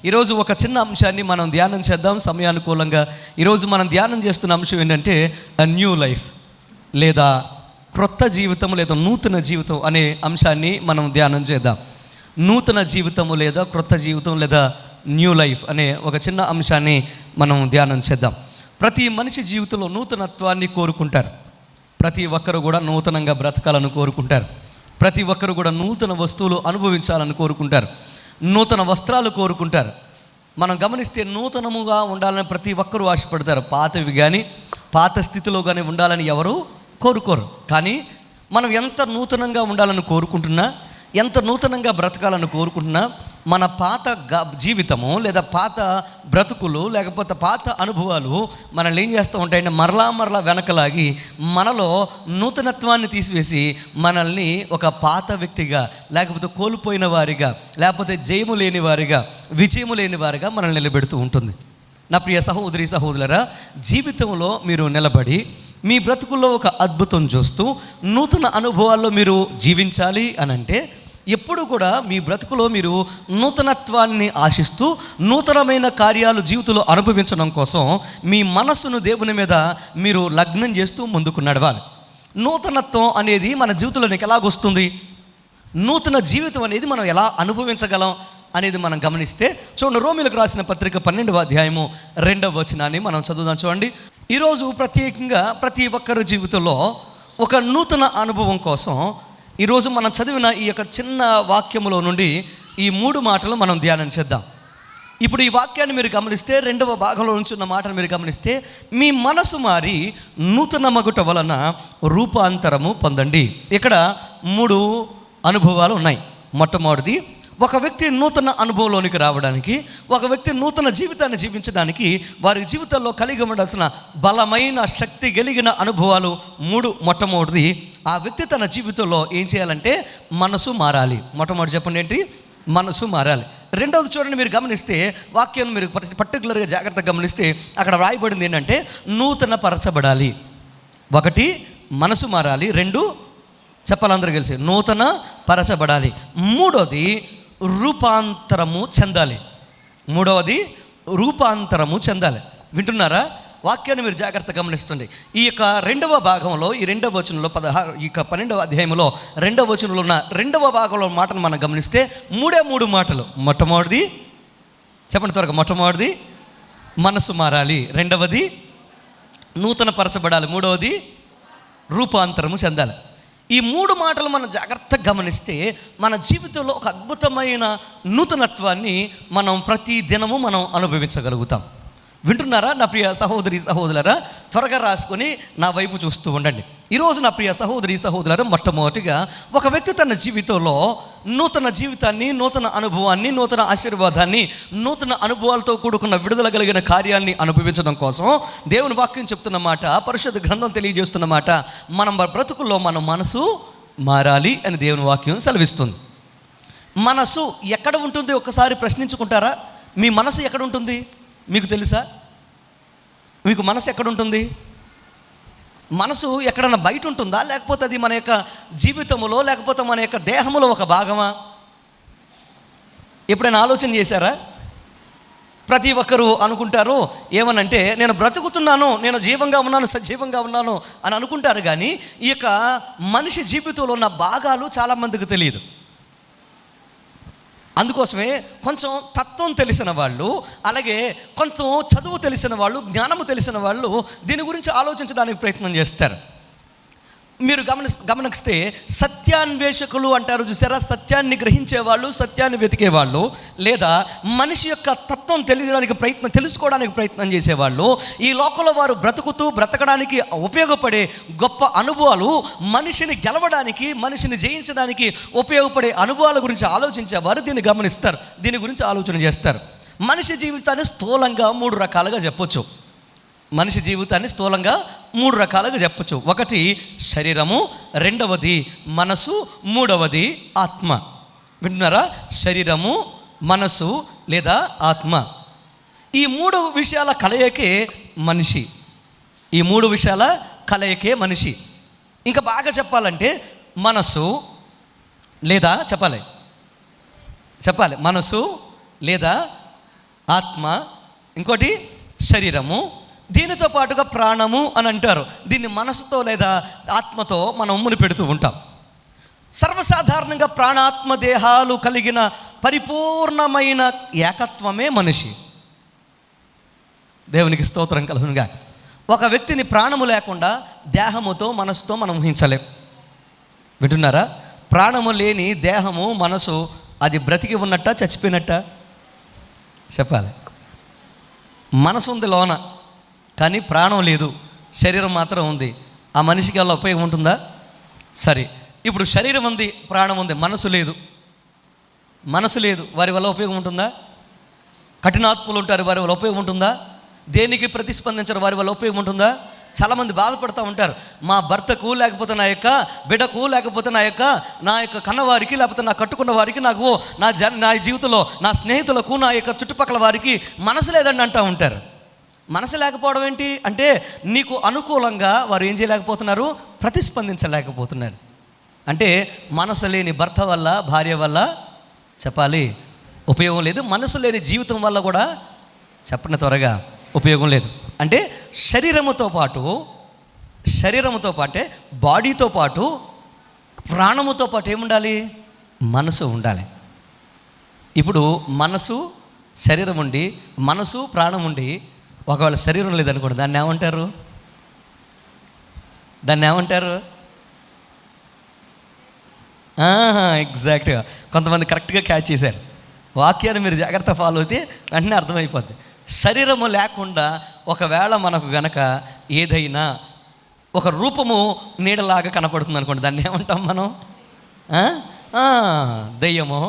ఈరోజు ఒక చిన్న అంశాన్ని మనం ధ్యానం చేద్దాం సమయానుకూలంగా. ఈరోజు మనం ధ్యానం చేస్తున్న అంశం ఏంటంటే న్యూ లైఫ్ లేదా క్రొత్త జీవితం లేదా నూతన జీవితం అనే అంశాన్ని మనం ధ్యానం చేద్దాం. నూతన జీవితము లేదా క్రొత్త జీవితం లేదా న్యూ లైఫ్ అనే ఒక చిన్న అంశాన్ని మనం ధ్యానం చేద్దాం. ప్రతి మనిషి జీవితంలో నూతనత్వాన్ని కోరుకుంటారు. ప్రతి ఒక్కరు కూడా నూతనంగా బ్రతకాలని కోరుకుంటారు. ప్రతి ఒక్కరు కూడా నూతన వస్తువులు అనుభవించాలని కోరుకుంటారు. నూతన వస్త్రాలు కోరుకుంటారు. మనం గమనిస్తే నూతనముగా ఉండాలని ప్రతి ఒక్కరూ ఆశపడతారు. పాతవి కానీ పాత స్థితిలో కానీ ఉండాలని ఎవరు కోరుకోరు. కానీ మనం ఎంత నూతనంగా ఉండాలని కోరుకుంటున్నా, ఎంత నూతనంగా బ్రతకాలని కోరుకుంటున్నా, మన పాత జీవితము లేదా పాత బ్రతుకులు లేకపోతే పాత అనుభవాలు మనల్ని ఏం చేస్తూ ఉంటాయంటే మరలా వెనకలాగి మనలో నూతనత్వాన్ని తీసివేసి మనల్ని ఒక పాత వ్యక్తిగా లేకపోతే కోల్పోయిన వారిగా లేకపోతే జయము లేని వారిగా విజయము లేని వారిగా మనల్ని నిలబెడుతూ ఉంటుంది. నా ప్రియ సహోదరి సహోదరులారా, జీవితంలో మీరు నిలబడి మీ బ్రతుకుల్లో ఒక అద్భుతం చూస్తూ నూతన అనుభవాల్లో మీరు జీవించాలి అని అంటే ఎప్పుడు కూడా మీ బ్రతుకులో మీరు నూతనత్వాన్ని ఆశిస్తూ నూతనమైన కార్యాలు జీవితంలో అనుభవించడం కోసం మీ మనస్సును దేవుని మీద మీరు లగ్నం చేస్తూ ముందుకు నడవాలి. నూతనత్వం అనేది మన జీవితంలోనికి ఎలాగొస్తుంది, నూతన జీవితం అనేది మనం ఎలా అనుభవించగలం అనేది మనం గమనిస్తే చూడండి, రోమీయులకు రాసిన పత్రిక 12వ అధ్యాయము 2వ వచనాన్ని మనం చదువుదాం. చూడండి, ఈరోజు ప్రత్యేకంగా ప్రతి ఒక్కరి జీవితంలో ఒక నూతన అనుభవం కోసం ఈరోజు మనం చదివిన ఈ యొక్క చిన్న వాక్యములో నుండి ఈ 3 మాటలు మనం ధ్యానం చేద్దాం. ఇప్పుడు ఈ వాక్యాన్ని మీరు గమనిస్తే 2వ భాగంలో నుంచి ఉన్న మాటను మీరు గమనిస్తే, మీ మనసు మారి నూతన మగుట వలన రూపాంతరము పొందండి. ఇక్కడ 3 అనుభవాలు ఉన్నాయి. మొట్టమొదటిది, ఒక వ్యక్తి నూతన అనుభవంలోనికి రావడానికి, ఒక వ్యక్తి నూతన జీవితాన్ని జీవించడానికి వారి జీవితంలో కలిగి ఉండాల్సిన బలమైన శక్తి కలిగిన అనుభవాలు 3. మొట్టమొదటిది, ఆ వ్యక్తి తన జీవితంలో ఏం చేయాలంటే మనసు మారాలి. మొట్టమొదటి చెప్పండి ఏంటి? మనసు మారాలి. రెండవది చూడండి, మీరు గమనిస్తే వాక్యం మీరు పర్టికులర్గా జాగ్రత్తగా గమనిస్తే అక్కడ రాయబడింది ఏంటంటే నూతన పరచబడాలి. 1 మనసు మారాలి, 2 చెప్పాలందరూ కలిసి నూతన పరచబడాలి, 3వది రూపాంతరము చెందాలి. 3వది రూపాంతరము చెందాలి. వింటున్నారా? వాక్యాన్ని మీరు జాగ్రత్తగా గమనిస్తుంది. ఈ యొక్క 2వ భాగంలో ఈ 2వ వచనంలో 12వ అధ్యాయంలో 2వ వచనంలో ఉన్న 2వ భాగంలో మాటను మనం గమనిస్తే 3 మాటలు. మొట్టమొదటిది చెప్పండి త్వరగా, మొట్టమొదటిది మనసు మారాలి, 2వది నూతన పరచబడాలి, 3వది రూపాంతరము చెందాలి. ఈ 3 మాటలు మనం జాగ్రత్తగా గమనిస్తే మన జీవితంలో ఒక అద్భుతమైన నూతనత్వాన్ని మనం ప్రతి దినము మనం అనుభవించగలుగుతాం. వింటున్నారా నా ప్రియ సహోదరి సహోదరులారా? త్వరగా రాసుకొని నా వైపు చూస్తూ ఉండండి. ఈరోజు నా ప్రియ సహోదరి సహోదరులారా, మొట్టమొదటిగా ఒక వ్యక్తి తన జీవితంలో నూతన జీవితాన్ని, నూతన అనుభవాన్ని, నూతన ఆశీర్వాదాన్ని, నూతన అనుభవాలతో కూడుకున్న విడుదల కలిగిన కార్యాన్ని అనుభవించడం కోసం దేవుని వాక్యం చెప్తున్న మాట, పరిశుద్ధ గ్రంథం తెలియజేస్తున్న మాట, మనం బ్రతుకుల్లో మన మనసు మారాలి అని దేవుని వాక్యం సెలవిస్తుంది. మనసు ఎక్కడ ఉంటుంది ఒక్కసారి ప్రశ్నించుకుంటారా? మీ మనసు ఎక్కడ ఉంటుంది మీకు తెలుసా? మీకు మనసు ఎక్కడ ఉంటుంది? మనసు ఎక్కడన్నా బయట ఉంటుందా, లేకపోతే అది మన యొక్క జీవితంలో లేకపోతే మన యొక్క దేహంలో ఒక భాగమా? ఎప్పుడైనా ఆలోచన చేశారా? ప్రతి ఒక్కరూ అనుకుంటారు ఏమనంటే, నేను బ్రతుకుతున్నాను, నేను జీవంగా ఉన్నాను, సజీవంగా ఉన్నాను అని అనుకుంటారు. కానీ ఈ యొక్క మనిషి జీవితంలో ఉన్న భాగాలు చాలామందికి తెలియదు. అందుకోసమే కొంచెం తత్వం తెలిసిన వాళ్ళు, అలాగే కొంచెం చదువు తెలిసిన వాళ్ళు, జ్ఞానము తెలిసిన వాళ్ళు దీని గురించి ఆలోచించడానికి ప్రయత్నం చేస్తారు. మీరు గమనిస్తే సత్యాన్వేషకులు అంటారు చూసారా? సత్యాన్ని గ్రహించేవాళ్ళు, సత్యాన్ని వెతికేవాళ్ళు, లేదా మనిషి యొక్క తత్వం తెలుసుకోవడానికి ప్రయత్నం చేసేవాళ్ళు. ఈ లోకంలో వారు బ్రతకడానికి ఉపయోగపడే గొప్ప అనుభవాలు, మనిషిని గెలవడానికి, మనిషిని జయించడానికి ఉపయోగపడే అనుభవాల గురించి ఆలోచించేవారు దీన్ని గమనిస్తారు, దీని గురించి ఆలోచన చేస్తారు. మనిషి జీవితాన్ని స్థూలంగా 3 రకాలుగా చెప్పొచ్చు. మనిషి జీవితాన్ని స్థూలంగా 3 రకాలుగా చెప్పచ్చు. 1 శరీరము, 2వది మనసు, 3వది ఆత్మ. వింటున్నారా? శరీరము, మనసు లేదా ఆత్మ, ఈ 3 విషయాల కలయికే మనిషి. ఈ 3 విషయాల కలయికే మనిషి. ఇంకా బాగా చెప్పాలంటే మనసు లేదా చెప్పాలి మనసు లేదా ఆత్మ, ఇంకోటి శరీరము, దీనితో పాటుగా ప్రాణము అని అంటారు. దీన్ని మనసుతో లేదా ఆత్మతో మనం ముడిపెడుతూ ఉంటాం. సర్వసాధారణంగా ప్రాణాత్మ దేహాలు కలిగిన పరిపూర్ణమైన ఏకత్వమే మనిషి. దేవునికి స్తోత్రం కలుగునుగా. ఒక వ్యక్తిని ప్రాణము లేకుండా దేహముతో మనసుతో మనం ఊహించలేం. వింటున్నారా? ప్రాణము లేని దేహము మనసు అది బ్రతికి ఉన్నట్ట చచ్చిపోయినట్ట? చెప్పాలి. మనసు ఉంది లోన, కానీ ప్రాణం లేదు, శరీరం మాత్రం ఉంది. ఆ మనిషికి వల్ల ఉపయోగం ఉంటుందా? సరే, ఇప్పుడు శరీరం ఉంది, ప్రాణం ఉంది, మనసు లేదు, వారి వల్ల ఉపయోగం ఉంటుందా? కఠినాత్ములు ఉంటారు, వారి వల్ల ఉపయోగం ఉంటుందా? దేనికి ప్రతిస్పందించరు, వారి వల్ల ఉపయోగం ఉంటుందా? చాలామంది బాధపడుతూ ఉంటారు. మా భర్తకు, లేకపోతే నా యొక్క బిడ్డకు, లేకపోతే నా యొక్క కన్నవారికి, లేకపోతే నా కట్టుకున్న వారికి, నాకు నా జీవితంలో నా స్నేహితులకు, నా యొక్క చుట్టుపక్కల వారికి మనసు లేదండి అంటూ ఉంటారు. మనసు లేకపోవడం ఏంటి అంటే, నీకు అనుకూలంగా వారు ఏం చేయలేకపోతున్నారు? ప్రతిస్పందించలేకపోతున్నారు. అంటే మనసు లేని భర్త వల్ల, భార్య వల్ల చెప్పాలి ఉపయోగం లేదు. మనసు లేని జీవితం వల్ల కూడా చెప్పిన త్వరగా ఉపయోగం లేదు. అంటే శరీరముతో పాటే బాడీతో పాటు ప్రాణముతో పాటు ఏముండాలి? మనసు ఉండాలి. ఇప్పుడు మనసు శరీరం ఉండి, మనసు ప్రాణం ఉండి, ఒకవేళ శరీరం లేదనుకోండి, దాన్ని ఏమంటారు? ఎగ్జాక్ట్గా కొంతమంది కరెక్ట్గా క్యాచ్ చేశారు. వాక్యాన్ని మీరు జాగ్రత్త ఫాలో అయితే వెంటనే అర్థమైపోద్ది. శరీరము లేకుండా ఒకవేళ మనకు గనక ఏదైనా ఒక రూపము నీడలాగా కనపడుతుంది అనుకోండి, దాన్ని ఏమంటాం మనం? దెయ్యమో,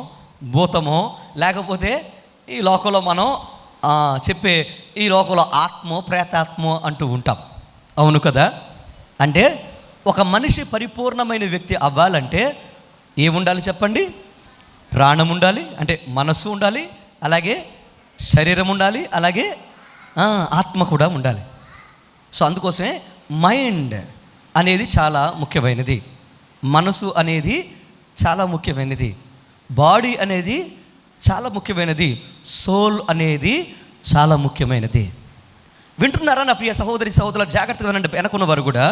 భూతమో, లేకపోతే ఈ లోకంలో మనం చెప్పే ఈ లోకంలో ఆత్మో, ప్రేతాత్మో అంటూ ఉంటాం. అవును కదా? అంటే ఒక మనిషి పరిపూర్ణమైన వ్యక్తి అవ్వాలంటే ఏముండాలి చెప్పండి? ప్రాణం ఉండాలి, అంటే మనస్సు ఉండాలి, అలాగే శరీరం ఉండాలి, అలాగే ఆత్మ కూడా ఉండాలి. సో అందుకోసమే మైండ్ అనేది చాలా ముఖ్యమైనది, మనసు అనేది చాలా ముఖ్యమైనది, బాడీ అనేది చాలా ముఖ్యమైనది, సోల్ అనేది చాలా ముఖ్యమైనది. వింటున్నారా నా ప్రియ సహోదరి సహోదరులు? జాగ్రత్తగా వినండి. వెనకున్న వారు కూడా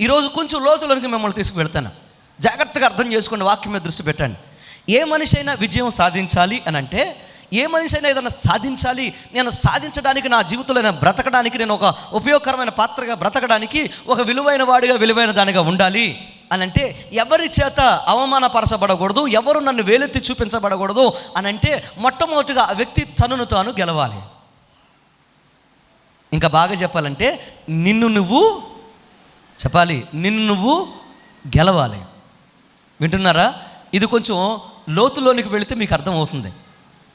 ఈరోజు కొంచెం లోతులోనికి మిమ్మల్ని తీసుకువెళ్తాను. జాగ్రత్తగా అర్థం చేసుకోండి, వాక్యం మీద దృష్టి పెట్టండి. ఏ మనిషి అయినా విజయం సాధించాలి అని అంటే, ఏ మనిషి అయినా ఏదైనా సాధించాలి, నేను సాధించడానికి, నా జీవితంలో నేను బ్రతకడానికి, నేను ఒక ఉపయోగకరమైన పాత్రగా బ్రతకడానికి, ఒక విలువైన వాడిగా, విలువైన దానిగా ఉండాలి అని అంటే, ఎవరి చేత అవమానపరచబడకూడదు, ఎవరు నన్ను వేలెత్తి చూపించబడకూడదు అని అంటే, మొట్టమొదటిగా ఆ వ్యక్తి తనను తాను గెలవాలి. ఇంకా బాగా చెప్పాలంటే నిన్ను నువ్వు గెలవాలి. వింటున్నారా? ఇది కొంచెం లోతులోనికి వెళితే మీకు అర్థమవుతుంది.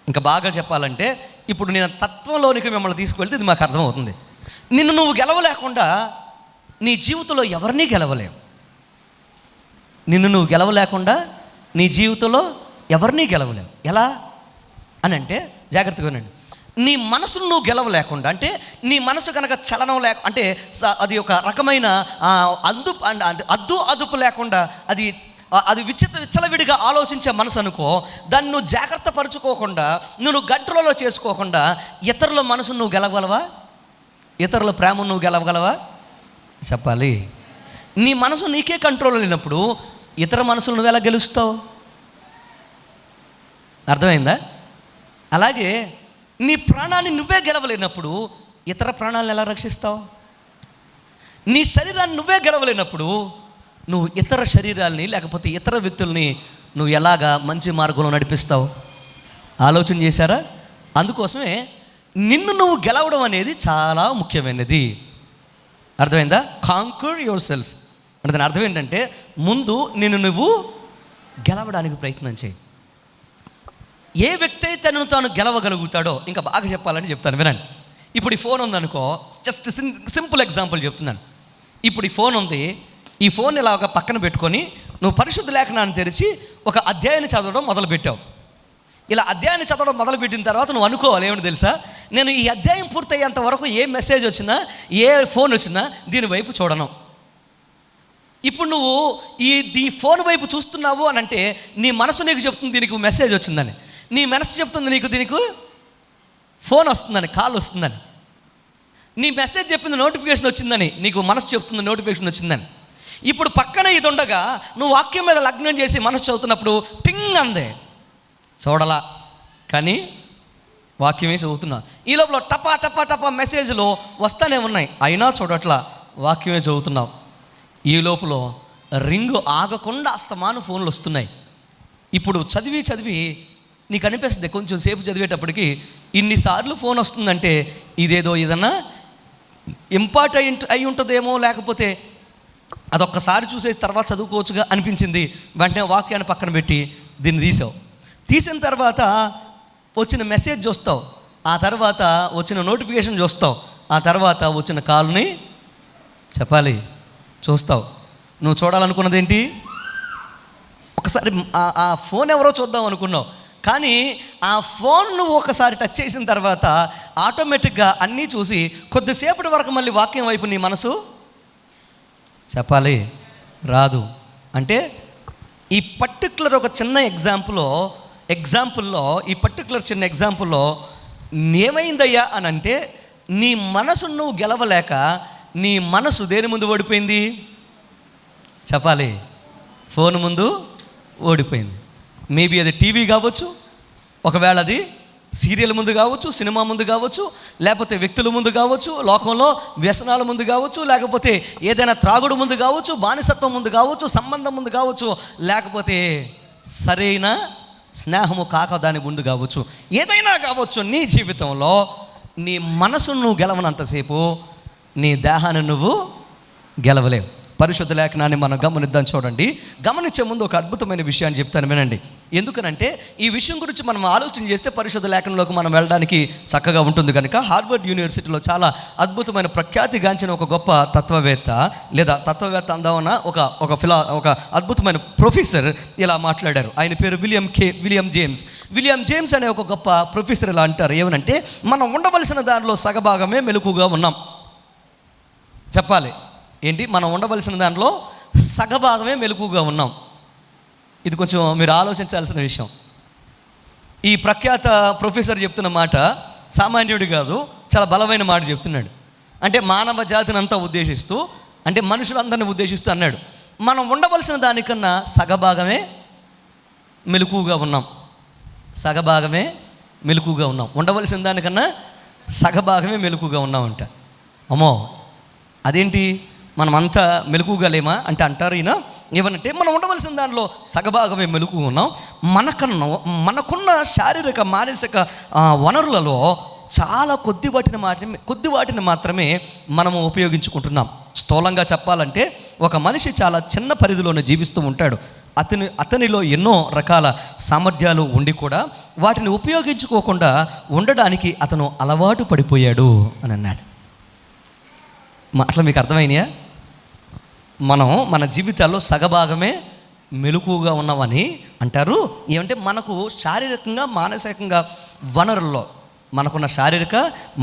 ఇంకా బాగా చెప్పాలంటే ఇప్పుడు నేను తత్వంలోనికి మిమ్మల్ని తీసుకువెళ్తే ఇది మాకు అర్థమవుతుంది. నిన్ను నువ్వు గెలవలేకుండా నీ జీవితంలో ఎవరినీ గెలవలేవు. నిన్ను నువ్వు గెలవలేకుండా నీ జీవితంలో ఎవరినీ గెలవలేవు. ఎలా అని అంటే జాగ్రత్తగా వినండి. నీ మనసును నువ్వు గెలవలేకుండా, అంటే నీ మనసు కనుక చలనం అంటే అది ఒక రకమైన అదుపు లేకుండా, అది విచ్చలవిడిగా ఆలోచించే మనసు అనుకో, దాన్ని నువ్వు జాగ్రత్త పరుచుకోకుండా, నువ్వు గంటలలో చేసుకోకుండా ఇతరుల మనసును నువ్వు గెలవగలవా? ఇతరుల ప్రేమను నువ్వు గెలవగలవా? చెప్పాలి. నీ మనసు నీకే కంట్రోల్ లేనప్పుడు ఇతర మనసులు నువ్వు ఎలా గెలుస్తావు? అర్థమైందా? అలాగే నీ ప్రాణాన్ని నువ్వే గెలవలేనప్పుడు ఇతర ప్రాణాలను ఎలా రక్షిస్తావు? నీ శరీరాన్ని నువ్వే గెలవలేనప్పుడు నువ్వు ఇతర శరీరాల్ని, లేకపోతే ఇతర వ్యక్తుల్ని నువ్వు ఎలాగా మంచి మార్గంలో నడిపిస్తావు? ఆలోచన చేశారా? అందుకోసమే నిన్ను నువ్వు గెలవడం అనేది చాలా ముఖ్యమైనది. అర్థమైందా? కాంక్వర్ యువర్ సెల్ఫ్ అంటే దాని అర్థం ఏంటంటే, ముందు నిన్ను నువ్వు గెలవడానికి ప్రయత్నం చేయి. ఏ వ్యక్తి అయితే తనను తాను గెలవగలుగుతాడో, ఇంకా బాగా చెప్పాలని చెప్తాను వినండి. ఇప్పుడు ఈ ఫోన్ ఉందనుకో, జస్ట్ సింపుల్ ఎగ్జాంపుల్ చెప్తున్నాను. ఇప్పుడు ఈ ఫోన్ ఉంది, ఈ ఫోన్ ఇలా ఒక పక్కన పెట్టుకొని నువ్వు పరిశుద్ధ లేఖనాన్ని తెరిచి ఒక అధ్యాయాన్ని చదవడం మొదలుపెట్టావు. ఇలా అధ్యాయాన్ని చదవడం మొదలుపెట్టిన తర్వాత నువ్వు అనుకోవాలి ఏమిటి తెలుసా, నేను ఈ అధ్యాయం పూర్తయ్యేంత వరకు ఏ మెసేజ్ వచ్చినా, ఏ ఫోన్ వచ్చినా దీని వైపు చూడను. ఇప్పుడు నువ్వు ఈ ఫోన్ వైపు చూస్తున్నావు అని అంటే నీ మనసు నీకు చెప్తుంది దీనికి మెసేజ్ వచ్చిందని, నీ మనసు చెప్తుంది దీనికి ఫోన్ వస్తుందని, కాల్ వస్తుందని, నీ మెసేజ్ చెప్పింది నోటిఫికేషన్ వచ్చిందని, నీకు మనసు చెప్తుంది నోటిఫికేషన్ వచ్చిందని. ఇప్పుడు పక్కన ఇది ఉండగా నువ్వు వాక్యం మీద లగ్నం చేసి మనసు చదువుతున్నప్పుడు టింగ్ అందే, చూడలా కానీ వాక్యమే చదువుతున్నా. ఈ లోపల టపా టపా టపా మెసేజ్లు వస్తానే ఉన్నాయి, అయినా చూడట్లా, వాక్యమే చదువుతున్నావు. ఈ లోపల రింగు ఆగకుండా అస్తమాను ఫోన్లు వస్తున్నాయి. ఇప్పుడు చదివి చదివి నీకు అనిపిస్తుంది, కొంచెం సేపు చదివేటప్పటికి ఇన్నిసార్లు ఫోన్ వస్తుందంటే ఇదేదో ఏదన్నా ఇంపార్టెంట్ అయి ఉంటుందేమో, లేకపోతే అదొక్కసారి చూసేసి తర్వాత చదువుకోవచ్చుగా అనిపించింది. వెంటనే వాక్యాన్ని పక్కన పెట్టి దీన్ని తీసావు. తీసిన తర్వాత వచ్చిన మెసేజ్ చూస్తావు, ఆ తర్వాత వచ్చిన నోటిఫికేషన్ చూస్తావు, ఆ తర్వాత వచ్చిన కాల్ని చెప్పాలి చూస్తావు. నువ్వు చూడాలనుకున్నది ఏంటి? ఒకసారి ఆ ఫోన్ ఎవరో చూద్దాం అనుకున్నావు, కానీ ఆ ఫోన్ నువ్వు ఒకసారి టచ్ చేసిన తర్వాత ఆటోమేటిక్గా అన్నీ చూసి కొద్దిసేపటి వరకు మళ్ళీ వాక్యం వైపు నీ మనసు చెప్పాలి రాదు. అంటే ఈ పర్టికులర్ ఒక చిన్న ఎగ్జాంపుల్లో ఈ పర్టికులర్ చిన్న ఎగ్జాంపుల్లో ఏమైందయ్యా అని అంటే, నీ మనసు నువ్వు గెలవలేక నీ మనసు దేని ముందు ఓడిపోయింది చెప్పాలి? ఫోన్ ముందు ఓడిపోయింది. మేబీ అది టీవీ కావచ్చు, ఒకవేళ అది సీరియల్ ముందు కావచ్చు, సినిమా ముందు కావచ్చు, లేకపోతే వ్యక్తుల ముందు కావచ్చు, లోకంలో వ్యసనాల ముందు కావచ్చు, లేకపోతే ఏదైనా త్రాగుడు ముందు కావచ్చు, బానిసత్వం ముందు కావచ్చు, సంబంధం ముందు కావచ్చు, లేకపోతే సరైన స్నేహము కాక దాని ముందు కావచ్చు, ఏదైనా కావచ్చు. నీ జీవితంలో నీ మనసును నువ్వు గెలవనంతసేపు నీ దేహాన్ని నువ్వు గెలవలేవు. పరిశుద్ధ లేఖనాన్ని మనం గమనిద్దాం. చూడండి, గమనించే ముందు ఒక అద్భుతమైన విషయాన్ని చెప్తాను వినండి. ఎందుకనంటే ఈ విషయం గురించి మనం ఆలోచన చేస్తే పరిశుద్ధ లేఖనంలోకి మనం వెళ్ళడానికి చక్కగా ఉంటుంది కనుక. హార్వర్డ్ యూనివర్సిటీలో చాలా అద్భుతమైన ప్రఖ్యాతిగాంచిన ఒక గొప్ప తత్వవేత్త, లేదా తత్వవేత్త అందామన్న ఒక అద్భుతమైన ప్రొఫెసర్ ఇలా మాట్లాడారు. ఆయన పేరు విలియం జేమ్స్ అనే ఒక గొప్ప ప్రొఫెసర్ ఇలా అంటారు. ఏమనంటే, మనం ఉండవలసిన దానిలో సగభాగమే మెలకుగా ఉన్నాం. చెప్పాలి ఏంటి? మనం ఉండవలసిన దాంట్లో సగభాగమే మెలకుగా ఉన్నాం. ఇది కొంచెం మీరు ఆలోచించాల్సిన విషయం. ఈ ప్రఖ్యాత ప్రొఫెసర్ చెప్తున్న మాట సామాన్యుడి కాదు, చాలా బలమైన మాట చెప్తున్నాడు. అంటే మానవ జాతిని అంతా ఉద్దేశిస్తూ, అంటే మనుషులందరినీ ఉద్దేశిస్తూ అన్నాడు, మనం ఉండవలసిన దానికన్నా సగభాగమే మెలకుగా ఉన్నాం. సగభాగమే మెలకుగా ఉన్నాం. ఉండవలసిన దానికన్నా సగభాగమే మెలకుగా ఉన్నామంట. అమ్మో, అదేంటి మనం అంతా మెలకుగా లేమా అంటే అంటారు ఈయన. ఏమనంటే, మనం ఉండవలసిన దానిలో సగభాగమే మెలకుగా ఉన్నాం. మనకున్న శారీరక మానసిక వనరులలో చాలా కొద్ది వాటిని మాత్రమే మనము ఉపయోగించుకుంటున్నాం. స్థూలంగా చెప్పాలంటే, ఒక మనిషి చాలా చిన్న పరిధిలోనే జీవిస్తూ ఉంటాడు. అతనిలో ఎన్నో రకాల సామర్థ్యాలు ఉండి కూడా వాటిని ఉపయోగించుకోకుండా ఉండడానికి అతను అలవాటు పడిపోయాడు అని అన్నాడు. అట్లా మీకు అర్థమైనాయా? మనం మన జీవితాల్లో సగభాగమే మెలకుగా ఉన్నామని అంటారు. ఏమంటే, మనకు శారీరకంగా మానసికంగా వనరుల్లో, మనకున్న శారీరక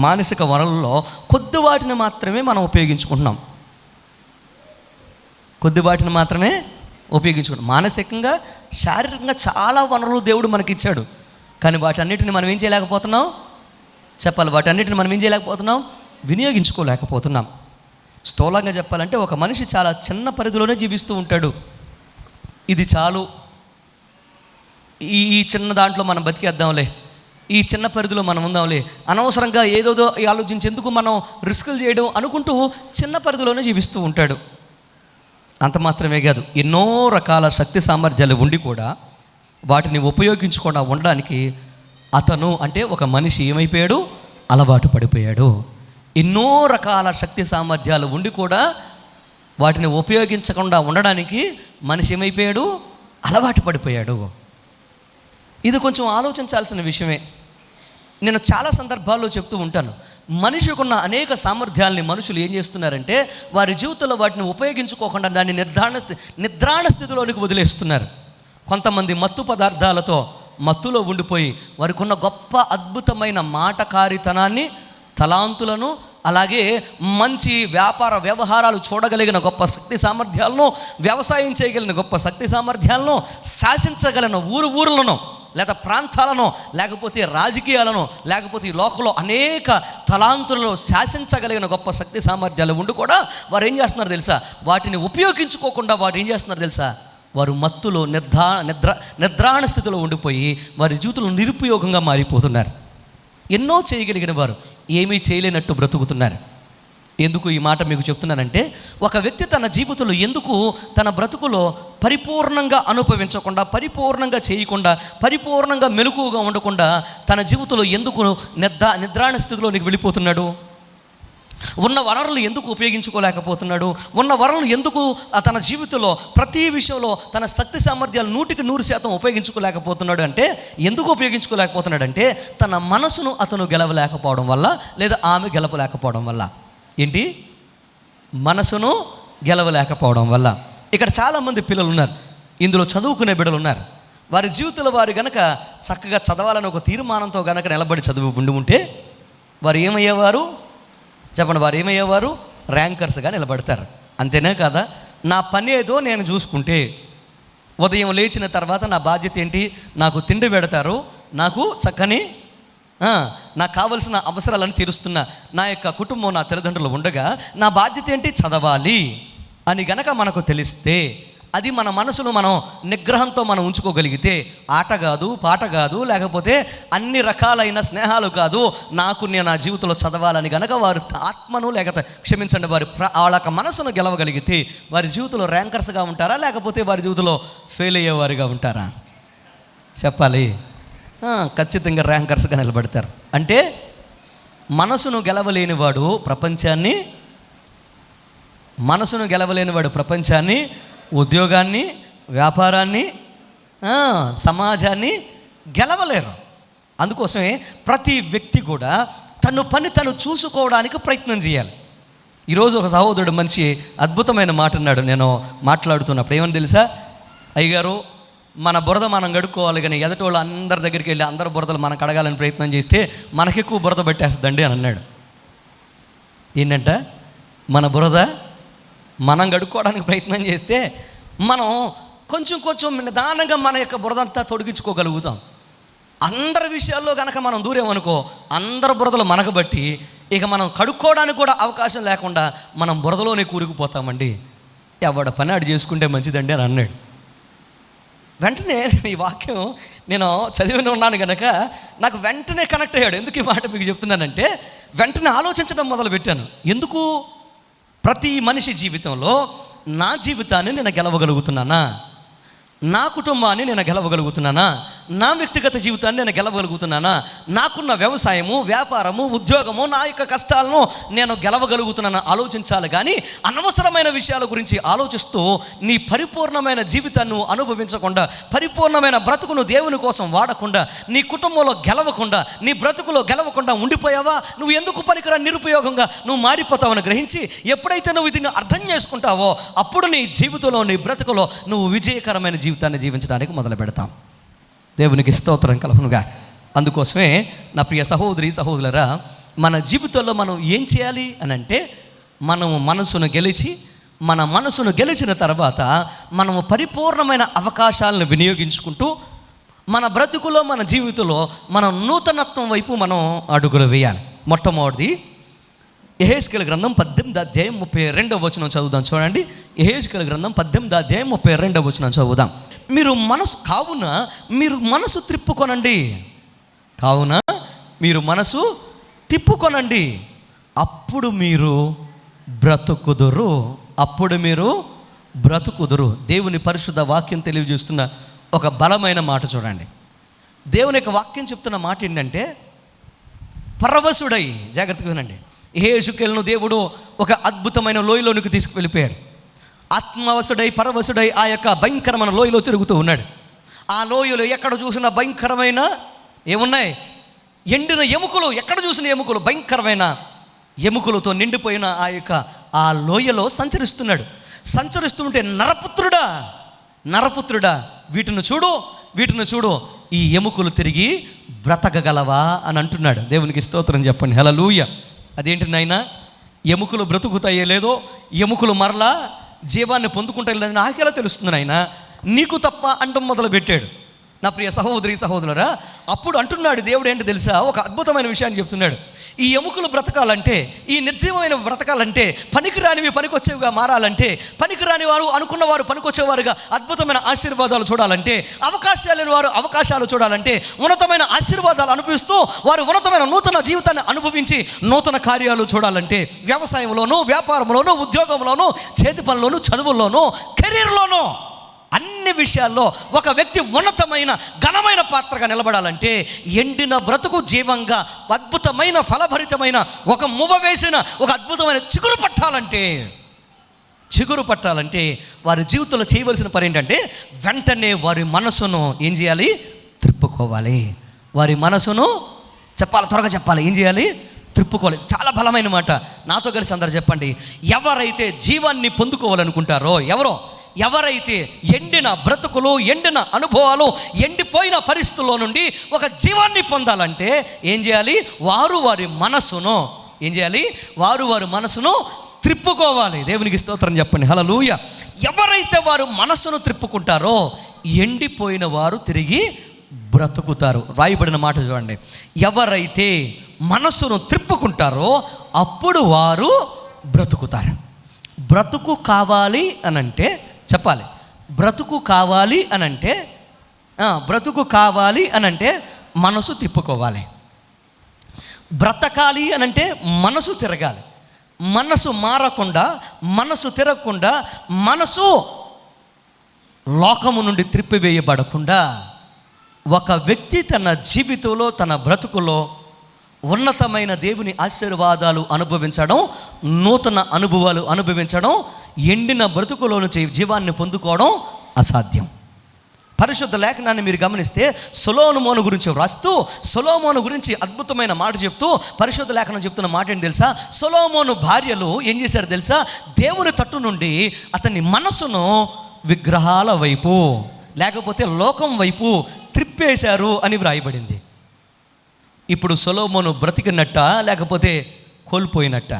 మానసిక వనరుల్లో కొద్ది వాటిని మాత్రమే మనం ఉపయోగించుకుంటున్నాం. కొద్ది వాటిని మాత్రమే ఉపయోగించుకుంటాం. మానసికంగా శారీరకంగా చాలా వనరులు దేవుడు మనకి ఇచ్చాడు, కానీ వాటన్నిటిని మనం ఏం చేయలేకపోతున్నాం చెప్పాలి? వాటన్నిటిని మనం ఏం చేయలేకపోతున్నాం? వినియోగించుకోలేకపోతున్నాం. స్థూలంగా చెప్పాలంటే, ఒక మనిషి చాలా చిన్న పరిధిలోనే జీవిస్తూ ఉంటాడు. ఇది చాలు, ఈ చిన్న దాంట్లో మనం బతికేద్దాంలే, ఈ చిన్న పరిధిలో మనం ఉందాంలే, అనవసరంగా ఏదోదో ఆలోచించేందుకు మనం రిస్కులు చేయడం అనుకుంటూ చిన్న పరిధిలోనే జీవిస్తూ ఉంటాడు. అంత మాత్రమే కాదు, ఎన్నో రకాల శక్తి సామర్థ్యాలు ఉండి కూడా వాటిని ఉపయోగించకుండా ఉండడానికి అతను, అంటే ఒక మనిషి ఏమైపోయాడు? అలవాటు పడిపోయాడు. ఎన్నో రకాల శక్తి సామర్థ్యాలు ఉండి కూడా వాటిని ఉపయోగించకుండా ఉండడానికి మనిషి ఏమైపోయాడు? అలవాటు పడిపోయాడు. ఇది కొంచెం ఆలోచించాల్సిన విషయమే. నేను చాలా సందర్భాల్లో చెప్తూ ఉంటాను, మనిషికున్న అనేక సామర్థ్యాలని మనుషులు ఏం చేస్తున్నారంటే, వారి జీవితంలో వాటిని ఉపయోగించుకోకుండా దాన్ని నిద్రాణ స్థితిలోనికి వదిలేస్తున్నారు. కొంతమంది మత్తు పదార్థాలతో మత్తులో ఉండిపోయి వారికి ఉన్న గొప్ప అద్భుతమైన మాటకారితనాన్ని, తలాంతులను, అలాగే మంచి వ్యాపార వ్యవహారాలు చూడగలిగిన గొప్ప శక్తి సామర్థ్యాలను, వ్యవసాయం చేయగలిగిన గొప్ప శక్తి సామర్థ్యాలను, శాసించగలిగిన ఊరులను లేదా ప్రాంతాలను, లేకపోతే రాజకీయాలను, లేకపోతే ఈ లోకంలో అనేక తలాంతులలో శాసించగలిగిన గొప్ప శక్తి సామర్థ్యాలు ఉండి కూడా వారు ఏం చేస్తున్నారు తెలుసా? వాటిని ఉపయోగించుకోకుండా వారు ఏం చేస్తున్నారు తెలుసా? వారు మత్తులో నిద్రాణ స్థితిలో ఉండిపోయి వారి జీవితంలో నిరుపయోగంగా మారిపోతున్నారు. ఎన్నో చేయగలిగిన వారు ఏమీ చేయలేనట్టు బ్రతుకుతున్నారు. ఎందుకు ఈ మాట మీకు చెప్తున్నానంటే, ఒక వ్యక్తి తన జీవితంలో ఎందుకు తన బ్రతుకులో పరిపూర్ణంగా అనుభవించకుండా, పరిపూర్ణంగా చేయకుండా, పరిపూర్ణంగా మెలకువగా ఉండకుండా తన జీవితంలో ఎందుకు నిద్రాణ స్థితిలోనికి వెళ్ళిపోతున్నాడు? ఉన్న వనరులు ఎందుకు ఉపయోగించుకోలేకపోతున్నాడు? ఉన్న వనరులు ఎందుకు తన జీవితంలో ప్రతి విషయంలో తన శక్తి సామర్థ్యాలు 100% ఉపయోగించుకోలేకపోతున్నాడు అంటే, ఎందుకు ఉపయోగించుకోలేకపోతున్నాడు అంటే, తన మనసును అతను గెలవలేకపోవడం వల్ల, లేదా ఆమె గెలవలేకపోవడం వల్ల. ఏంటి? మనసును గెలవలేకపోవడం వల్ల. ఇక్కడ చాలామంది పిల్లలు ఉన్నారు, ఇందులో చదువుకునే బిడ్డలు ఉన్నారు. వారి జీవితంలో వారు గనక చక్కగా చదవాలని ఒక తీర్మానంతో గనక నిలబడి చదువు ఉండి ఉంటే వారు ఏమయ్యేవారు చెప్పండి? వారు ఏమయ్యేవారు? ర్యాంకర్స్గా నిలబడతారు. అంతేనే కదా? నా పని ఏదో నేను చూసుకుంటే, ఉదయం లేచిన తర్వాత నా బాధ్యత ఏంటి? నాకు తిండి పెడతారు, నాకు చక్కని నాకు కావలసిన అవసరాలను తీరుస్తున్న నా యొక్క కుటుంబం, నా తల్లిదండ్రులు ఉండగా నా బాధ్యత ఏంటి? చదవాలి అని గనక మనకు తెలిస్తే, అది మన మనసును మనం నిగ్రహంతో మనం ఉంచుకోగలిగితే, ఆట కాదు, పాట కాదు, లేకపోతే అన్ని రకాలైన స్నేహాలు కాదు, నేను నా జీవితంలో చదవాలని గనక వారు ఆత్మను, లేకపోతే క్షమించండి, వాళ్ళ మనసును గెలవగలిగితే వారి జీవితంలో ర్యాంకర్స్గా ఉంటారా, లేకపోతే వారి జీవితంలో ఫెయిల్ అయ్యేవారుగా ఉంటారా? చెప్పాలి. ఖచ్చితంగా ర్యాంకర్స్గా నిలబడతారు. అంటే మనసును గెలవలేనివాడు ప్రపంచాన్ని, ఉద్యోగాన్ని, వ్యాపారాన్ని, సమాజాన్ని గెలవలేరు. అందుకోసమే ప్రతి వ్యక్తి కూడా తను చూసుకోవడానికి ప్రయత్నం చేయాలి. ఈరోజు ఒక సహోదరుడు మంచి అద్భుతమైన మాట అన్నాడు. నేను మాట్లాడుతున్నప్పుడు ఏమని తెలుసా? అయ్యగారు, మన బురద మనం గడుక్కోవాలి, కానీ ఎదటి వాళ్ళు అందరి దగ్గరికి వెళ్ళి అందరి బురదలు మనకు అడగాలని ప్రయత్నం చేస్తే మనకెక్కువ బురద పెట్టేస్తుందండి అని అన్నాడు. ఏంటంట? మన బురద మనం గడుక్కోవడానికి ప్రయత్నం చేస్తే మనం కొంచెం నిదానంగా మన యొక్క బురదంతా తొలగించుకోగలుగుతాం. అందరి విషయాల్లో కనుక మనం దూరేమనుకో, అందరి బురదలు మనకు బట్టి ఇక మనం కడుక్కోవడానికి కూడా అవకాశం లేకుండా మనం బురదలోనే కూరుకుపోతామండి. ఎవడ పని ఆడు చేసుకుంటే మంచిదండి అని అన్నాడు. వెంటనే ఈ వాక్యం నేను చదివిన ఉన్నాను కనుక నాకు వెంటనే కనెక్ట్ అయ్యాడు. ఎందుకు ఈ మాట మీకు చెప్తున్నానంటే, వెంటనే ఆలోచించడం మొదలుపెట్టాను. ఎందుకు ప్రతి మనిషి జీవితంలో నా జీవితాన్ని నేను గెలవగలుగుతున్నానా? నా కుటుంబాన్ని నేను గెలవగలుగుతున్నానా? నా వ్యక్తిగత జీవితాన్ని నేను గెలవగలుగుతున్నానా? నాకున్న వ్యవసాయము, వ్యాపారము, ఉద్యోగము, నా యొక్క కష్టాలను నేను గెలవగలుగుతున్నానా ఆలోచించాలి. కానీ అనవసరమైన విషయాల గురించి ఆలోచిస్తూ నీ పరిపూర్ణమైన జీవితాన్ని అనుభవించకుండా, పరిపూర్ణమైన బ్రతుకును దేవుని కోసం వాడకుండా, నీ కుటుంబంలో గెలవకుండా, నీ బ్రతుకులో గెలవకుండా ఉండిపోయావా? నువ్వు ఎందుకు పనికిరా నిరుపయోగంగా నువ్వు మారిపోతావని గ్రహించి ఎప్పుడైతే నువ్వు దీన్ని అర్థం చేసుకుంటావో అప్పుడు నీ జీవితంలో, నీ బ్రతుకులో నువ్వు విజయకరమైన జీవితాన్ని జీవించడానికి మొదలు పెడతాం. దేవునికి స్తోత్రం కలుగునుగా. అందుకోసమే నా ప్రియ సహోదరులరా, మన జీవితంలో మనం ఏం చేయాలి అని అంటే, మనము మన మనసును గెలిచిన తర్వాత మనము పరిపూర్ణమైన అవకాశాలను వినియోగించుకుంటూ మన బ్రతుకులో, మన జీవితంలో మనం నూతనత్వం వైపు మనం అడుగులు వేయాలి. మొట్టమొదటిది యెహెజ్కేలు గ్రంథం 18:32 చదువుదాం. చూడండి, యెహెజ్కేలు గ్రంథం 18:32 చదువుదాం. కావున మీరు మనసు తిప్పుకొనండి, అప్పుడు మీరు బ్రతుకుదురు. దేవుని పరిశుద్ధ వాక్యం తెలియజేస్తున్న ఒక బలమైన మాట చూడండి. దేవుని యొక్క వాక్యం చెప్తున్న మాట ఏంటంటే, పరవశుడై, జాగ్రత్తగా వినండి, యెహెజ్కేలును దేవుడు ఒక అద్భుతమైన లోయలోనికి తీసుకువెళ్ళిపోయాడు. ఆత్మవశుడై, పరవశుడై ఆ యొక్క భయంకరమైన లోయలో తిరుగుతూ ఉన్నాడు. ఆ లోయలో ఎక్కడ చూసిన భయంకరమైన ఏమున్నాయి? ఎండిన ఎముకలు, ఎక్కడ చూసిన ఎముకలు, భయంకరమైన ఎముకలతో నిండిపోయిన ఆ లోయలో సంచరిస్తుంటే నరపుత్రుడా వీటిని చూడు, ఈ ఎముకలు తిరిగి బ్రతకగలవా అని అంటున్నాడు. దేవునికి స్తోత్రం చెప్పండి, హల్లెలూయా. అదేంటి నాయనా? ఎముకలు బ్రతుకుతాయో లేదో, ఎముకలు మరలా జీవాన్ని పొందుకుంటాయి లేదని నాకెలా తెలుస్తుంది నాయనా? నీకు తప్ప అంటం మొదలుపెట్టాడు. నా ప్రియ సహోదరి సహోదరులారా, అప్పుడు అంటున్నాడు దేవుడు ఏంటి తెలుసా? ఒక అద్భుతమైన విషయాన్ని చెప్తున్నాడు. ఈ ఎముకలు బ్రతకాలంటే, ఈ నిర్జీవమైన బ్రతకాలంటే, పనికిరానివి పనికొచ్చేవిగా మారాలంటే, పనికిరాని వారు అనుకున్నవారు పనికొచ్చేవారుగా అద్భుతమైన ఆశీర్వాదాలు చూడాలంటే, అవకాశాలు లేని వారు అవకాశాలు చూడాలంటే, ఉన్నతమైన ఆశీర్వాదాలు అనుభవిస్తూ వారు ఉన్నతమైన నూతన జీవితాన్ని అనుభవించి నూతన కార్యాలు చూడాలంటే, వ్యవసాయంలోనూ, వ్యాపారంలోనూ, ఉద్యోగంలోనూ, చేతి పనుల్లోనూ, చదువుల్లోనూ, కెరీర్లోనూ, అన్ని విషయాల్లో ఒక వ్యక్తి ఉన్నతమైన ఘనమైన పాత్రగా నిలబడాలంటే, ఎండిన బ్రతుకు జీవంగా అద్భుతమైన ఫలభరితమైన ఒక మువ్వ వేసిన ఒక అద్భుతమైన చిగురు పట్టాలంటే వారి జీవితంలో చేయవలసిన పని ఏంటంటే, వెంటనే వారి మనసును ఏం చేయాలి? త్రిప్పుకోవాలి. వారి మనసును త్వరగా చెప్పాలి. ఏం చేయాలి? త్రిప్పుకోవాలి. చాలా బలమైన మాట. నాతో కలిసి అందరూ చెప్పండి. ఎవరైతే జీవాన్ని పొందుకోవాలనుకుంటారో, ఎవరైతే ఎండిన బ్రతుకులు, ఎండిన అనుభవాలు, ఎండిపోయిన పరిస్థితుల్లో నుండి ఒక జీవాన్ని పొందాలంటే ఏం చేయాలి? వారు వారి మనసును త్రిప్పుకోవాలి. దేవునికి స్తోత్రం చెప్పండి. హల్లెలూయా. ఎవరైతే వారు మనసును త్రిప్పుకుంటారో ఎండిపోయిన వారు తిరిగి బ్రతుకుతారు. రాయబడిన మాట చూడండి. ఎవరైతే మనసును త్రిప్పుకుంటారో అప్పుడు వారు బ్రతుకుతారు. బ్రతుకు కావాలి అనంటే చెప్పాలి. బ్రతుకు కావాలి అనంటే మనసు తిప్పుకోవాలి. బ్రతకాలి అనంటే మనసు తిరగాలి. మనసు మారకుండా, మనసు తిరగకుండా, మనసు లోకము నుండి త్రిప్పివేయబడకుండా ఒక వ్యక్తి తన జీవితంలో, తన బ్రతుకులో ఉన్నతమైన దేవుని ఆశీర్వాదాలు అనుభవించడం, నూతన అనుభవాలు అనుభవించడం, ఎండిన బ్రతుకులో నుంచి జీవాన్ని పొందుకోవడం అసాధ్యం. పరిశుద్ధ లేఖనాన్ని మీరు గమనిస్తే సొలొమోను గురించి వ్రాస్తూ, సొలొమోను గురించి అద్భుతమైన మాట చెప్తూ పరిశుద్ధ లేఖనం చెప్తున్న మాట ఏంటి తెలుసా? సొలొమోను భార్యలు ఏం చేశారు తెలుసా? దేవుని తట్టు నుండి అతని మనసును విగ్రహాల వైపు, లేకపోతే లోకం వైపు త్రిప్పేశారు అని వ్రాయబడింది. ఇప్పుడు సొలొమోను బ్రతికినట్ట లేకపోతే కోల్పోయినట్ట?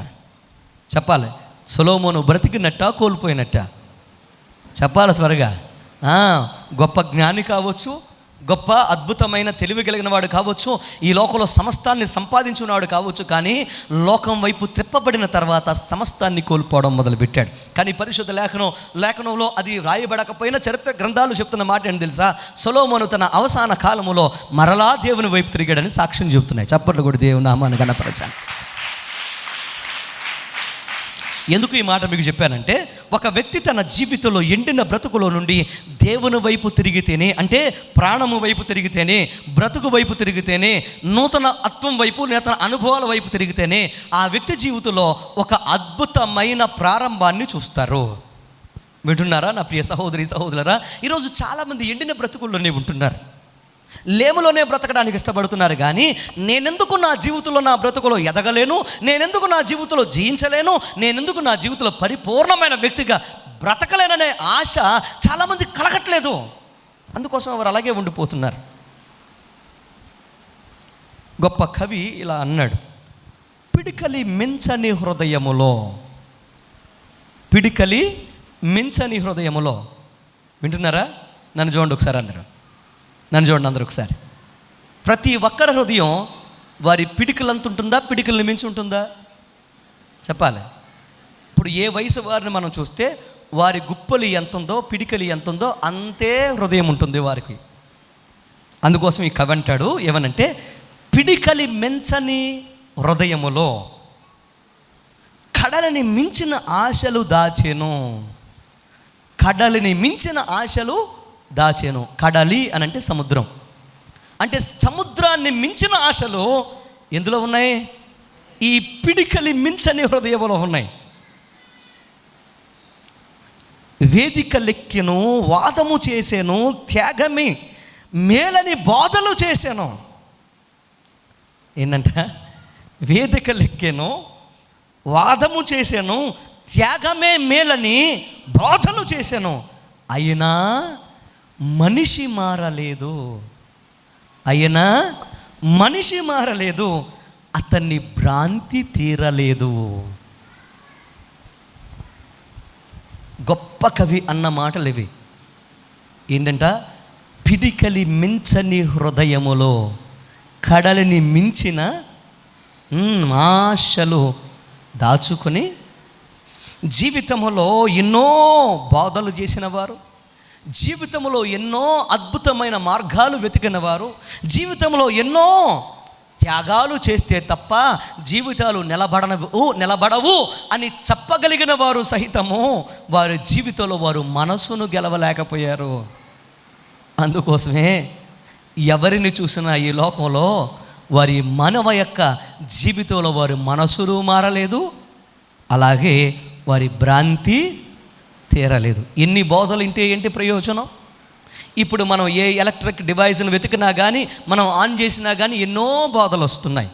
చెప్పాలి. సొలొమోను బ్రతికినట్ట కోల్పోయినట్ట? చెప్పాలి త్వరగా. గొప్ప జ్ఞాని కావచ్చు, గొప్ప అద్భుతమైన తెలివి కలిగిన వాడు కావచ్చు, ఈ లోకంలో సమస్తాన్ని సంపాదించున్నవాడు కావచ్చు, కానీ లోకం వైపు త్రిప్పబడిన తర్వాత సమస్తాన్ని కోల్పోవడం మొదలుపెట్టాడు. కానీ పరిశుద్ధ లేఖనంలో అది రాయబడకపోయినా చరిత్ర గ్రంథాలు చెప్తున్న మాట ఏంటి తెలుసా? సొలొమోను తన అవసాన కాలములో మరలా దేవుని వైపు తిరిగాడని సాక్ష్యం చెబుతున్నాయి. చప్పట్లు కూడా దేవుని నామాన్ని గణపరచాను. ఎందుకు ఈ మాట మీకు చెప్పానంటే, ఒక వ్యక్తి తన జీవితంలో ఎండిన బ్రతుకులో నుండి దేవుని వైపు తిరిగితేనే, అంటే ప్రాణము వైపు తిరిగితేనే, బ్రతుకు వైపు తిరిగితేనే, నూతన అత్వం వైపు, నూతన అనుభవాల వైపు తిరిగితేనే ఆ వ్యక్తి జీవితంలో ఒక అద్భుతమైన ప్రారంభాన్ని చూస్తారు. వింటున్నారా నా ప్రియ సహోదరి సహోదరులారా? ఈరోజు చాలామంది ఎండిన బ్రతుకుల్లోనే ఉంటున్నారు, లేములోనే బ్రతకడానికి ఇష్టపడుతున్నారు. కానీ నేనెందుకు నా జీవితంలో, నా బ్రతుకులో ఎదగలేను, నేనెందుకు నా జీవితంలో జయించలేను, నేనెందుకు నా జీవితంలో పరిపూర్ణమైన వ్యక్తిగా బ్రతకలేననే ఆశ చాలామంది కలగట్లేదు. అందుకోసం వారు అలాగే ఉండిపోతున్నారు. గొప్ప కవి ఇలా అన్నాడు, పిడికలి మించని హృదయములో, పిడికలి మించని హృదయములో. వింటున్నారా? నన్ను చూడండి ఒకసారి, అందరూ ఒకసారి. ప్రతి ఒక్కరి హృదయం వారి పిడికలంత ఉంటుందా, పిడికల్ని మించి ఉంటుందా? చెప్పాలి. ఇప్పుడు ఏ వయసు వారిని మనం చూస్తే వారి గుప్పలు ఎంత ఉందో, పిడికలి ఎంత ఉందో అంతే హృదయం ఉంటుంది వారికి. అందుకోసం ఈ కవి అంటాడు ఏమనంటే, పిడికలి మించని హృదయములో కడలిని మించిన ఆశలు దాచెను. కడలిని మించిన ఆశలు దాచెను. కడలి అని అంటే సముద్రం. అంటే సముద్రాన్ని మించిన ఆశలు ఎందులో ఉన్నాయి? ఈ పిడికలి మించని హృదయంలో ఉన్నాయి. వేదిక లెక్కెను, వాదము చేశాను, త్యాగమే మేలని బోధలు చేశాను. ఏంటంట? వేదిక లెక్కెను, వాదము చేశాను, త్యాగమే మేలని బోధలు చేశాను, అయినా మనిషి మారలేదు, అతన్ని భ్రాంతి తీరలేదు. గొప్ప కవి అన్న మాటలు ఇవి. ఏంటంట? పిడికలి మించని హృదయములో కడలిని మించిన ఆశలు దాచుకొని జీవితంలో ఎన్నో బాధలు చేసిన వారు, జీవితంలో ఎన్నో అద్భుతమైన మార్గాలు వెతికిన వారు, జీవితంలో ఎన్నో త్యాగాలు చేస్తే తప్ప జీవితాలు నిలబడవు అని చెప్పగలిగిన వారు సహితము వారి జీవితంలో వారు మనసును గెలవలేకపోయారు. అందుకోసమే ఎవరిని చూసినా ఈ లోకంలో వారి మానవ యొక్క జీవితంలో వారి మనసులు మారలేదు, అలాగే వారి భ్రాంతి తీరలేదు. ఎన్ని బోధలు ఇంటే ఏంటి ప్రయోజనం? ఇప్పుడు మనం ఏ ఎలక్ట్రిక్ డివైస్ను వెతికినా కానీ, మనం ఆన్ చేసినా కానీ ఎన్నో బోధలు వస్తున్నాయి,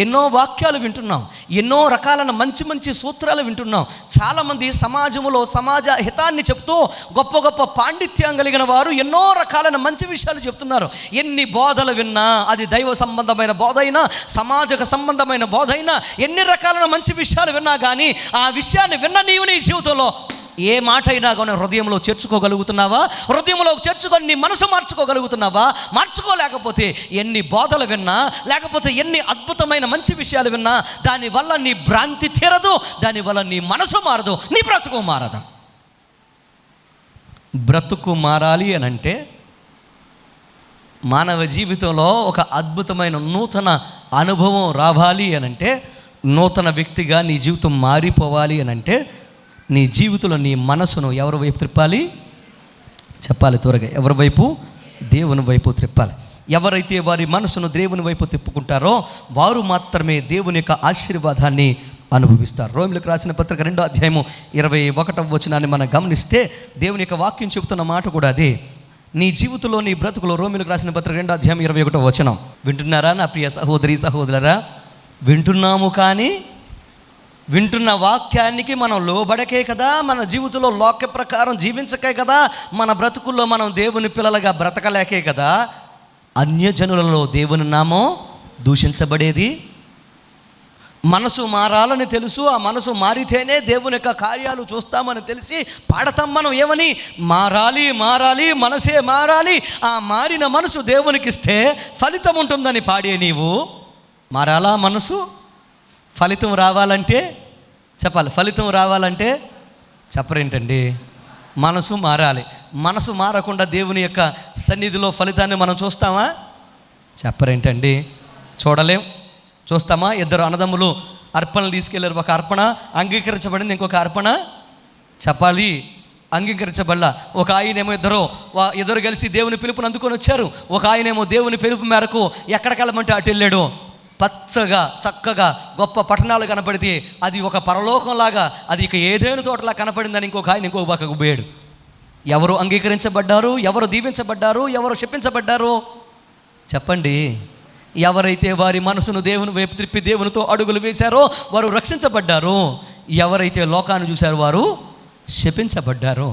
ఎన్నో వాక్యాలు వింటున్నాం, ఎన్నో రకాలైన మంచి మంచి సూత్రాలు వింటున్నాం. చాలామంది సమాజంలో సమాజ హితాన్ని చెప్తూ గొప్ప గొప్ప పాండిత్యం కలిగిన వారు ఎన్నో రకాలైన మంచి విషయాలు చెప్తున్నారు. ఎన్ని బోధలు విన్నా, అది దైవ సంబంధమైన బోధ అయినా, సమాజక సంబంధమైన బోధ అయినా, ఎన్ని రకాలైన మంచి విషయాలు విన్నా కానీ ఆ విషయాన్ని విన్న నీవు నీ జీవితంలో ఏ మాట అయినా కానీ హృదయంలో చేర్చుకోగలుగుతున్నావా? హృదయంలో చేర్చుకొని నీ మనసు మార్చుకోగలుగుతున్నావా? మార్చుకోలేకపోతే ఎన్ని బోధలు విన్నా, లేకపోతే ఎన్ని అద్భుతమైన మంచి విషయాలు విన్నా, దానివల్ల నీ భ్రాంతి తీరదు, దానివల్ల నీ మనసు మారదు, నీ బ్రతుకు మారదు. బ్రతుకు మారాలి అని అంటే మానవ జీవితంలో ఒక అద్భుతమైన నూతన అనుభవం రావాలి అని అంటే, నూతన వ్యక్తిగా నీ జీవితం మారిపోవాలి అని అంటే, నీ జీవితంలో నీ మనసును ఎవరి వైపు త్రిప్పాలి? చెప్పాలి త్వరగా. ఎవరి వైపు? దేవుని వైపు త్రిప్పాలి. ఎవరైతే వారి మనసును దేవుని వైపు తిప్పుకుంటారో వారు మాత్రమే దేవుని యొక్క ఆశీర్వాదాన్ని అనుభవిస్తారు. రోమిలకు రాసిన పత్రిక 2వ అధ్యాయము 21వ వచనాన్ని మనం గమనిస్తే దేవుని యొక్క వాక్యం చెబుతున్న మాట కూడా అదే. నీ జీవితంలో నీ బ్రతుకులో రోమిలకు రాసిన పత్రిక 2వ అధ్యాయం 21వ వచనం వింటున్నారా నా ప్రియ సహోదరి సహోదరులారా? వింటున్నాము, కానీ వింటున్న వాక్యానికి మనం లోబడకే కదా, మన జీవితంలో లోక ప్రకారం జీవించకే కదా, మన బ్రతుకుల్లో మనం దేవుని పిల్లలుగా బ్రతకలేకే కదా అన్యజనులలో దేవుని నామం దూషించబడేది. మనసు మారాలని తెలుసు, ఆ మనసు మారితేనే దేవుని యొక్క కార్యాలు చూస్తామని తెలిసి పాడతాం మనం. ఏమని? మారాలి మారాలి, మనసే మారాలి, ఆ మారిన మనసు దేవునికి ఇస్తే ఫలితం ఉంటుందని పాడే నీవు మారాలా? మనసు ఫలితం రావాలంటే చెప్పాలి. ఫలితం రావాలంటే చెప్పరేంటండి? మనసు మారాలి. మనసు మారకుండా దేవుని యొక్క సన్నిధిలో ఫలితాన్ని మనం చూస్తామా? చెప్పరేంటండి? చూడలేం. చూస్తామా? ఇద్దరు అన్నదమ్ములు అర్పణలు తీసుకెళ్ళారు. ఒక అర్పణ అంగీకరించబడింది, ఇంకొక అర్పణ చెప్పాలి అంగీకరించబడలా. ఒక ఆయనేమో ఇద్దరు కలిసి దేవుని పిలుపుని అందుకొని వచ్చారు. ఒక ఆయనేమో దేవుని పిలుపు మేరకు ఎక్కడికి వెళ్ళమంటే అటు వెళ్ళాడు. పచ్చగా చక్కగా గొప్ప పట్టణాలు కనపడితే అది ఒక పరలోకంలాగా, అది ఇక ఏదేను తోటలా కనపడిందని ఇంకొక ఆయన ఇంకొక పక్కకు పోయాడు. ఎవరు అంగీకరించబడ్డారు? ఎవరు దీవించబడ్డారు? ఎవరు శపించబడ్డారు? చెప్పండి. ఎవరైతే వారి మనసును దేవుని వైపు త్రిప్పి దేవునితో అడుగులు వేశారో వారు రక్షించబడ్డారు. ఎవరైతే లోకాన్ని చూశారో వారు శపించబడ్డారు.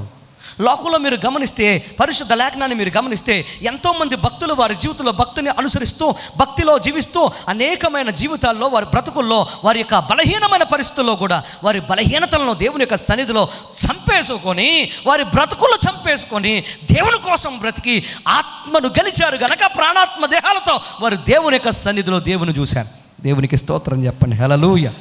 లోకంలో మీరు గమనిస్తే, పరిశుద్ధ లేఖనాన్ని మీరు గమనిస్తే, ఎంతోమంది భక్తులు వారి జీవితంలో భక్తిని అనుసరిస్తూ భక్తిలో జీవిస్తూ అనేకమైన జీవితాల్లో వారి బ్రతుకుల్లో వారి యొక్క బలహీనమైన పరిస్థితుల్లో కూడా వారి బలహీనతలను దేవుని యొక్క సన్నిధిలో చంపేసుకొని, వారి బ్రతుకులు చంపేసుకొని దేవుని కోసం బ్రతికి ఆత్మను గెలిచారు గనక ప్రాణాత్మ దేహాలతో వారు దేవుని యొక్క సన్నిధిలో దేవుని చూశారు. దేవునికి స్తోత్రం చెప్పండి. హల్లెలూయా.